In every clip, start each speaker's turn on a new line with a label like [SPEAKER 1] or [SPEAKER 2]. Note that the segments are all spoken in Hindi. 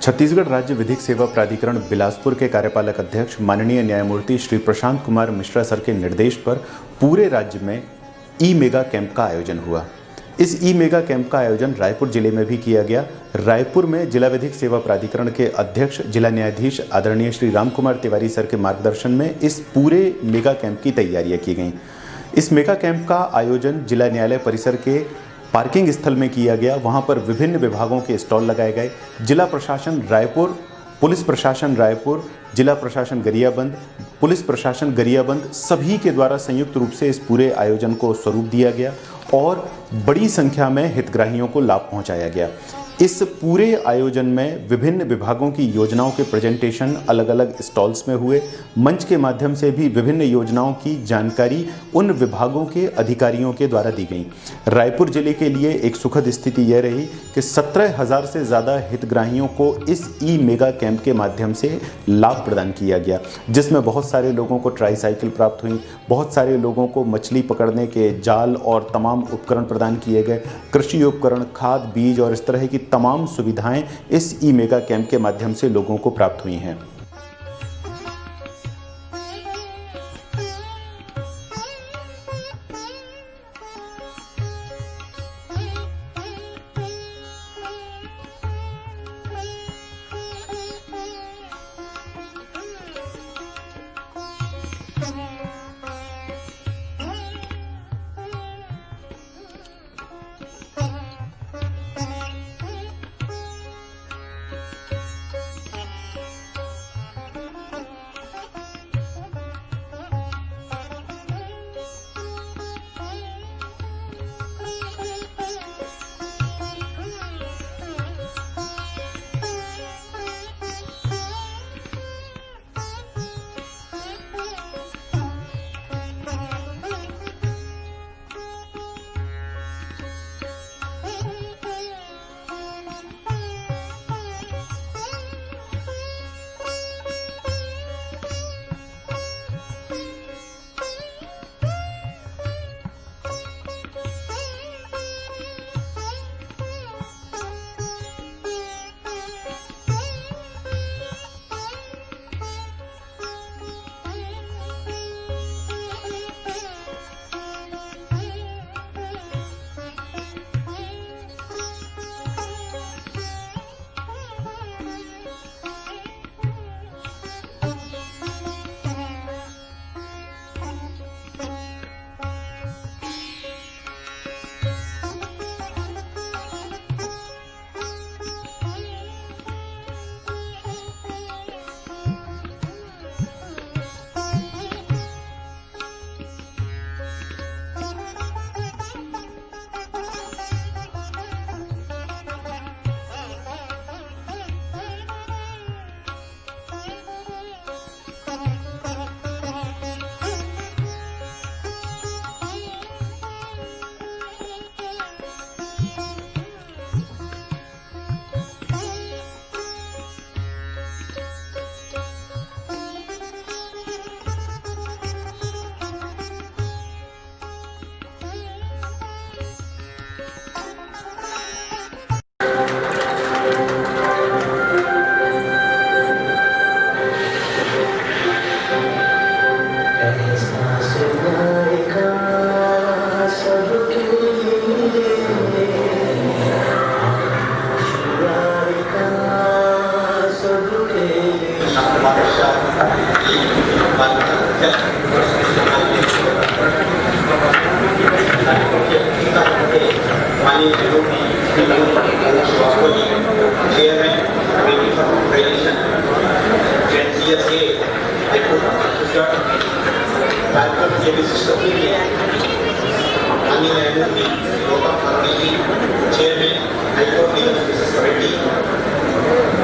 [SPEAKER 1] छत्तीसगढ़ राज्य विधिक सेवा प्राधिकरण बिलासपुर के कार्यपालक अध्यक्ष माननीय न्यायमूर्ति श्री प्रशांत कुमार मिश्रा सर के निर्देश पर पूरे राज्य में ई मेगा कैंप का आयोजन हुआ। इस ई मेगा कैंप का आयोजन रायपुर जिले में भी किया गया। रायपुर में जिला विधिक सेवा प्राधिकरण के अध्यक्ष जिला न्यायाधीश आदरणीय श्री राम कुमार तिवारी सर के मार्गदर्शन में इस पूरे मेगा कैंप की तैयारियां की गईं। इस मेगा कैंप का आयोजन जिला न्यायालय परिसर के पार्किंग स्थल में किया गया। वहां पर विभिन्न विभागों के स्टॉल लगाए गए। जिला प्रशासन रायपुर, पुलिस प्रशासन रायपुर, जिला प्रशासन गरियाबंद, पुलिस प्रशासन गरियाबंद सभी के द्वारा संयुक्त रूप से इस पूरे आयोजन को स्वरूप दिया गया और बड़ी संख्या में हितग्राहियों को लाभ पहुंचाया गया। इस पूरे आयोजन में विभिन्न विभागों की योजनाओं के प्रेजेंटेशन अलग अलग स्टॉल्स में हुए। मंच के माध्यम से भी विभिन्न योजनाओं की जानकारी उन विभागों के अधिकारियों के द्वारा दी गई। रायपुर जिले के लिए एक सुखद स्थिति यह रही कि 17,000 से ज़्यादा हितग्राहियों को इस ई मेगा कैंप के माध्यम से लाभ प्रदान किया गया, जिसमें बहुत सारे लोगों को ट्राईसाइकिल प्राप्त हुई, बहुत सारे लोगों को मछली पकड़ने के जाल और तमाम उपकरण प्रदान किए गए। कृषि उपकरण, खाद, बीज और इस तरह की तमाम सुविधाएं इस ई मेगा कैंप के माध्यम से लोगों को प्राप्त हुई हैं।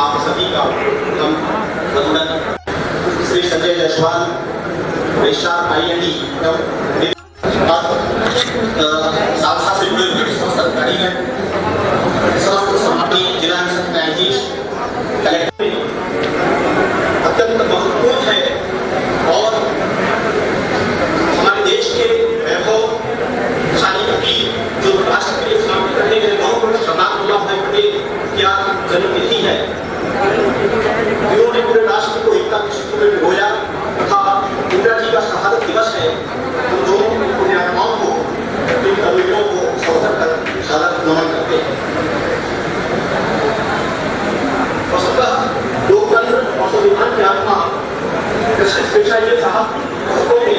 [SPEAKER 2] आप सभी का श्री संजय जायसवाल, वैशाख आईएनडी सालसा से जुड़े सरकारी है, समाप्ति जिला न्यायाधीश कलेक्टर अत्यंत महत्वपूर्ण है और हमारे देश के वैभवशाली अभी जो राष्ट्र के लिए स्थापित करने के लिए बहुत श्रद्धा वल्लभ भाई पटेल क्या जन्मतिथि है। करते हैं। वस्तुतः लोकतंत्र और संविधान की आत्मा कृष्ण शेषाचार्य साहब को भी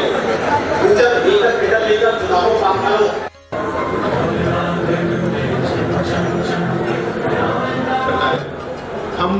[SPEAKER 2] ऊर्जा देकर पेडल लेकर चुनावों सामने
[SPEAKER 3] हम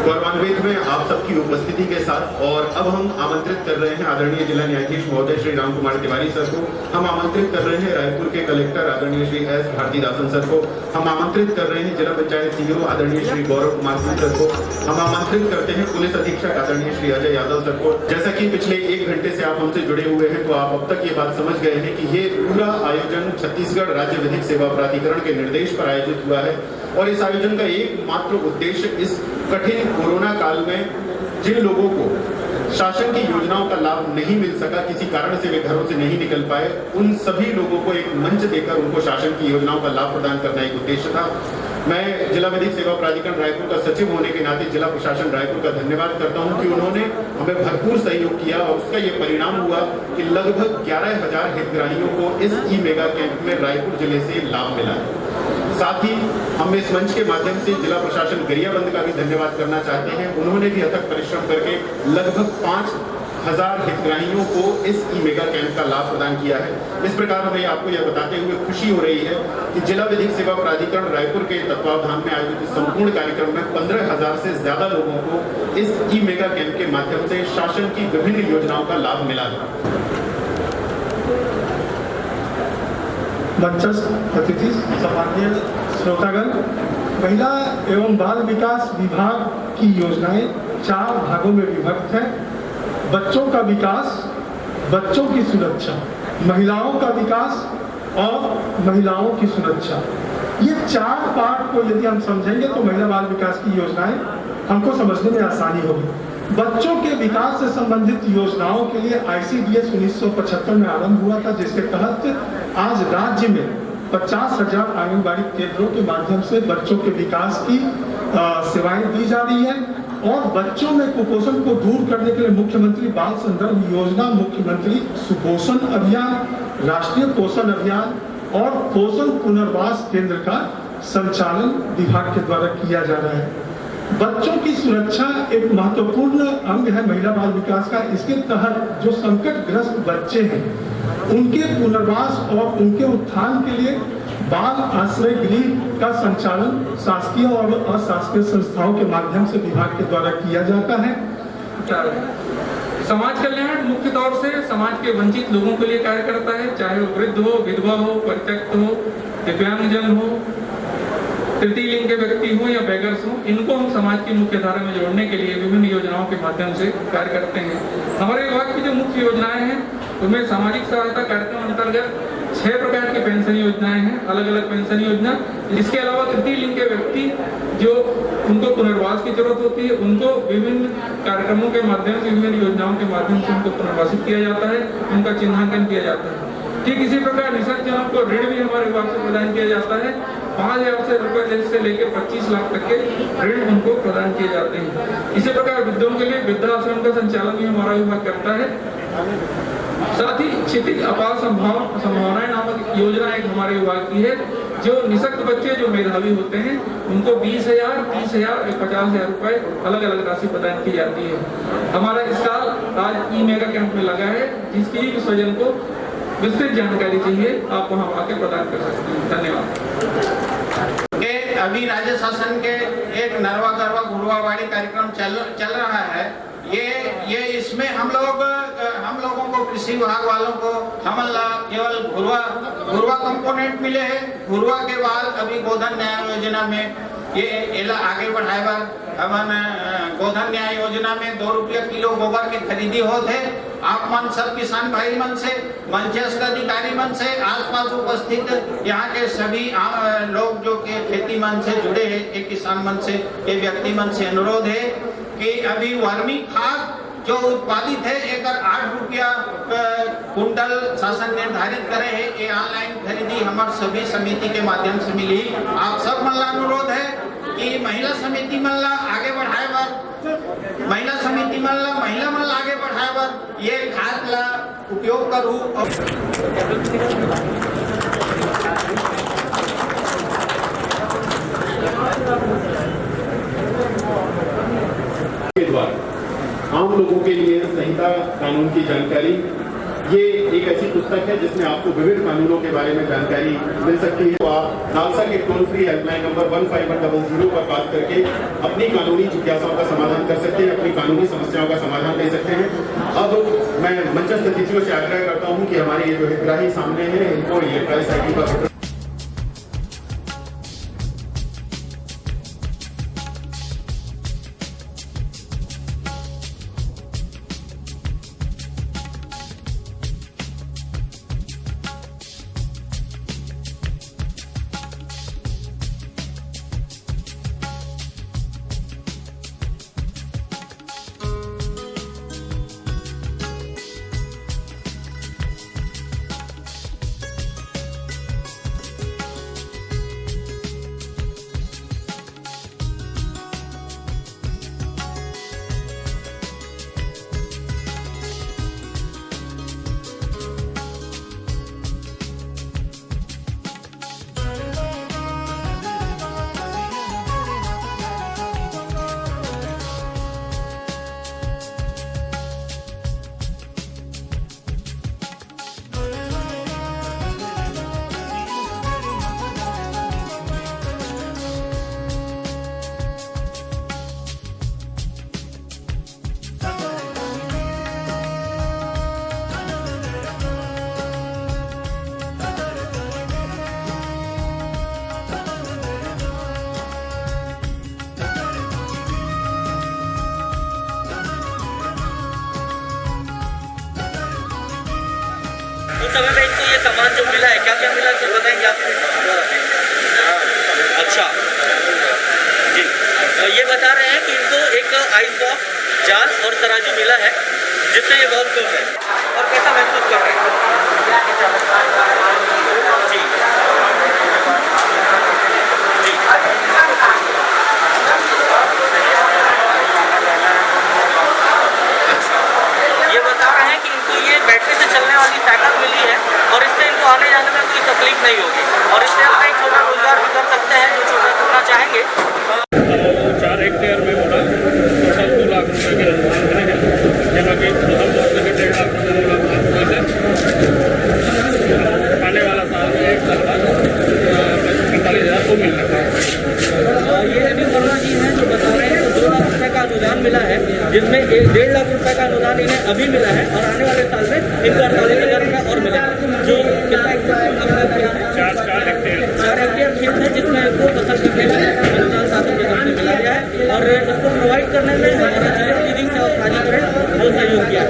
[SPEAKER 3] गौरवान्वित हैं आप सबकी उपस्थिति के साथ और अब हम आमंत्रित कर रहे हैं आदरणीय जिला न्यायाधीश महोदय श्री राम कुमार तिवारी सर को, हम आमंत्रित कर रहे हैं रायपुर के कलेक्टर आदरणीय श्री एस भारतीदासन सर को, हम आमंत्रित कर रहे हैं जिला पंचायत सीईओ आदरणीय श्री गौरव कुमार सिंह सर को, हम आमंत्रित करते हैं पुलिस अधीक्षक आदरणीय श्री अजय यादव सर को। जैसा कि पिछले 1 घंटे से आप हमसे जुड़े हुए हैं तो आप अब तक ये बात समझ गए हैं कि ये पूरा आयोजन छत्तीसगढ़ राज्य विधिक सेवा प्राधिकरण के निर्देश पर आयोजित हुआ है और इस आयोजन का एकमात्र उद्देश्य इस कठिन कोरोना काल में जिन लोगों को शासन की योजनाओं का लाभ नहीं मिल सका, किसी कारण से वे घरों से नहीं निकल पाए, उन सभी लोगों को एक मंच देकर उनको शासन की योजनाओं का लाभ प्रदान करना एक उद्देश्य था। मैं जिला विधिक सेवा प्राधिकरण रायपुर का सचिव होने के नाते जिला प्रशासन रायपुर का धन्यवाद करता हूं कि उन्होंने हमें भरपूर सहयोग किया और उसका ये परिणाम हुआ कि लगभग 11,000 हितग्राहियों को इस ई मेगा कैंप में रायपुर जिले से लाभ मिला है। साथ ही हम इस मंच के माध्यम से जिला प्रशासन गरियाबंद का भी धन्यवाद करना चाहते हैं। उन्होंने भी अथक परिश्रम करके लगभग 5,000 हितग्राहियों को इस ई मेगा कैंप का लाभ प्रदान किया है। इस प्रकार हमें आपको यह बताते हुए खुशी हो रही है कि जिला विधिक सेवा प्राधिकरण रायपुर के तत्वावधान में आयोजित संपूर्ण कार्यक्रम में 15,000 से ज्यादा लोगों को इस ई मेगा कैंप के माध्यम से शासन की विभिन्न योजनाओं का लाभ मिला है।
[SPEAKER 4] मंचस्थ अतिथि, सम्माननीय श्रोतागण, महिला एवं बाल विकास विभाग की योजनाएं 4 भागों में विभक्त है। बच्चों का विकास, बच्चों की सुरक्षा, महिलाओं का विकास और महिलाओं की सुरक्षा। ये 4 पार्ट को यदि हम समझेंगे तो महिला बाल विकास की योजनाएं हमको समझने में आसानी होगी। बच्चों के विकास से संबंधित योजनाओं के लिए ICDS 1975 में आरंभ हुआ था, जिसके तहत आज राज्य में 50,000 आंगनबाड़ी केंद्रों के माध्यम से बच्चों के विकास की सेवाएं दी जा रही है और बच्चों में कुपोषण को दूर करने के लिए मुख्यमंत्री बाल संदर्भ योजना, मुख्यमंत्री सुपोषण अभियान, राष्ट्रीय पोषण अभियान और पोषण पुनर्वास केंद्र का संचालन विभाग के द्वारा किया जा रहा है। बच्चों की सुरक्षा एक महत्वपूर्ण अंग है महिला बाल विकास का। इसके तहत जो संकटग्रस्त बच्चे हैं उनके पुनर्वास और उनके उत्थान के लिए बाल आश्रय गृह का संचालन शासकीय और अशासकीय संस्थाओं के माध्यम से विभाग के द्वारा किया जाता है।
[SPEAKER 5] समाज कल्याण मुख्य तौर से समाज के वंचित लोगों के लिए कार्य करता है, चाहे वो वृद्ध हो, विधवा हो, परित्यक्त हो, दिव्यांगजन हो, तृतीय लिंग के व्यक्ति हो या बेगर्स हो, इनको हम समाज की मुख्य धारा में जोड़ने के लिए विभिन्न योजनाओं के माध्यम से कार्य करते हैं। हमारे विभाग की जो मुख्य योजनाएं हैं उनमें सामाजिक सहायता कार्यक्रम अंतर्गत 6 प्रकार की पेंशन योजनाएं हैं, अलग अलग पेंशन योजना। इसके अलावा तृतीय लिंग के व्यक्ति जो उनको पुनर्वास की जरूरत होती है उनको विभिन्न कार्यक्रमों के माध्यम से, विभिन्न योजनाओं के माध्यम से उनको पुनर्वासित किया जाता है, उनका चिन्हांकन किया जाता है। ठीक इसी प्रकार निःशक्त जनों को ऋण भी हमारे विभाग से प्रदान किया जाता है। 5,000 रुपए से लेकर 25 लाख तक के ऋण उनको प्रदान किए जाते हैं। इसी प्रकार वृद्धों के लिए वृद्धाश्रम का संचालन भी हमारा विभाग करता है। साथ ही क्षितिज अपार संभावनाएं नामक योजना एक हमारे विभाग की है, जो निःशक्त बच्चे जो मेधावी होते हैं उनको 20,000, 30,000 और 50,000 रुपए अलग अलग राशि प्रदान की जाती है। हमारा इस साल आज ई मेगा कैंप में लगा है, जिसकी स्वजन को विस्तृत जानकारी चाहिए आप वहां आके प्रदान कर सकते हैं। धन्यवाद।
[SPEAKER 2] अभी राज्य शासन के एक नरवा गरवा गुरुवावाड़ी कार्यक्रम चल रहा है। ये इसमें हम लोगों को कृषि विभाग वालों को केवल घुरवा कंपोनेंट मिले हैं। घुरवा के बाद अभी गोधन न्याय योजना में ये आगे बढ़ाएगा। हमन गोधन न्याय योजना में 2 रुपया किलो गोबर की खरीदी होते। आप मन सब किसान भाई मन से, मंचस्थ अधिकारी मन से, आसपास उपस्थित यहाँ के सभी लोग जो के खेती मन से जुड़े हैं, एक किसान मन से, ये व्यक्ति मन से अनुरोध है कि अभी वर्मी खाद जो उत्पादित है एक 8 रुपया कुंटल शासन निर्धारित करे है। ये ऑनलाइन खरीदी हमारे सभी समिति के माध्यम से मिली। आप सब मन ला अनुरोध है कि महिला समिति मन ला आगे बढ़ाए बर, महिला समिति मन ला आगे बढ़ाए बर ये खाद ला उपयोग करूँ।
[SPEAKER 3] कानून की जानकारी। ये एक ऐसी पुस्तक है जिसमें आपको विभिन्न कानूनों के बारे में जानकारी मिल सकती है। तो आप नालसा के टोल फ्री हेल्पलाइन नंबर 15100 पर बात करके अपनी कानूनी जिज्ञासाओं का समाधान कर सकते हैं, अपनी कानूनी समस्याओं का समाधान ले सकते हैं। अब मैं मंचस्थ अतिथियों से आग्रह करता हूं कि हमारे ये जो हितग्राही सामने हैं इनको ये प्राइस आईडी का
[SPEAKER 6] उस समय में इनको ये सामान जो मिला है, क्या क्या मिला सर बताएंगे आप? अच्छा जी, ये बता रहे हैं कि इनको एक आइस बॉक्स, जाल और तराजू मिला है जिससे ये बहुत खुश है। और कैसा महसूस कर रहे हैं? जी जी ये बता रहे हैं कि इनको ये बैटरी से चलने वाली साइकिल मिली है और इससे इनको आने जाने में कोई तकलीफ नहीं होगी और इससे अपना एक छोटा रोजगार भी कर सकते हैं जो छोटा करना चाहेंगे।
[SPEAKER 5] 4 हेक्टेयर में होगा टोटल 2 लाख रुपये के अनुमान मिले हैं, जहाँ की प्रथम वर्ष में 1.5 लाख रुपये 2 लाख रुपये आने वाला साल में 1 साल बाद 45,000 को मिल रहा है।
[SPEAKER 6] ये अभी वर्मा जी हैं जो बता रहे हैं 2 लाख रुपये का अनुदान मिला है, जिसमें 1.5 लाख रुपये का अनुदान इन्हें अभी मिला है और आने वाले साल में इनको 48,000 रुपये और मिलेगा। जो कितना 4 हेक्टेयर खेत है जिसमें इनको फसल करने में अनुदान शासन के तरफ से मिला गया है और इसको प्रोवाइड करने में हमारा जिला लीडिंग प्राधिकरण बहुत सहयोग किया है।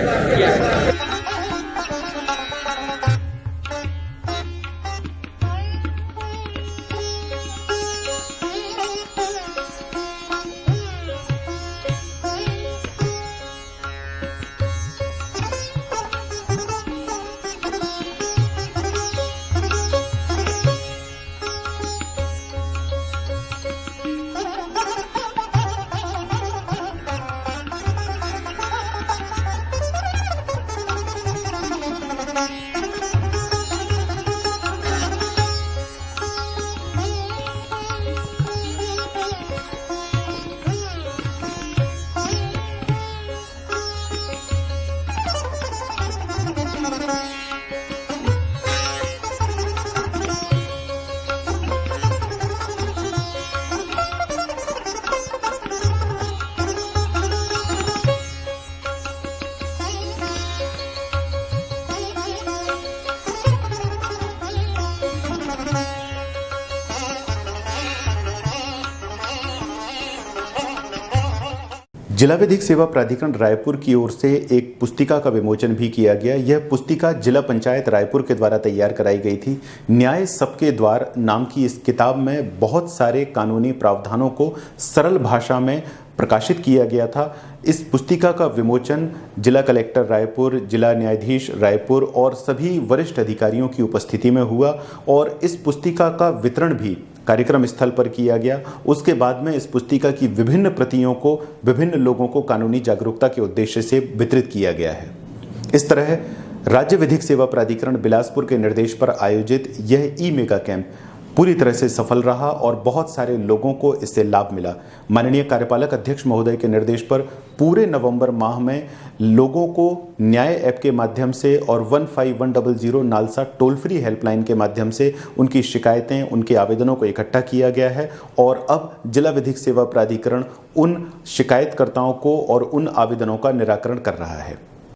[SPEAKER 1] जिला विधिक सेवा प्राधिकरण रायपुर की ओर से एक पुस्तिका का विमोचन भी किया गया। यह पुस्तिका जिला पंचायत रायपुर के द्वारा तैयार कराई गई थी। न्याय सबके द्वार नाम की इस किताब में बहुत सारे कानूनी प्रावधानों को सरल भाषा में प्रकाशित किया गया था। इस पुस्तिका का विमोचन जिला कलेक्टर रायपुर, जिला न्यायाधीश रायपुर और सभी वरिष्ठ अधिकारियों की उपस्थिति में हुआ और इस पुस्तिका का वितरण भी कार्यक्रम स्थल पर किया गया। उसके बाद में इस पुस्तिका की विभिन्न प्रतियों को विभिन्न लोगों को कानूनी जागरूकता के उद्देश्य से वितरित किया गया है। इस तरह राज्य विधिक सेवा प्राधिकरण बिलासपुर के निर्देश पर आयोजित यह ई मेगा कैंप पूरी तरह से सफल रहा और बहुत सारे लोगों को इससे लाभ मिला। माननीय कार्यपालक अध्यक्ष महोदय के निर्देश पर पूरे नवंबर माह में लोगों को न्याय ऐप के माध्यम से और 15100 नालसा टोल फ्री हेल्पलाइन के माध्यम से उनकी शिकायतें, उनके आवेदनों को इकट्ठा किया गया है और अब जिला विधिक सेवा प्राधिकरण उन शिकायतकर्ताओं को और उन आवेदनों का निराकरण कर रहा है।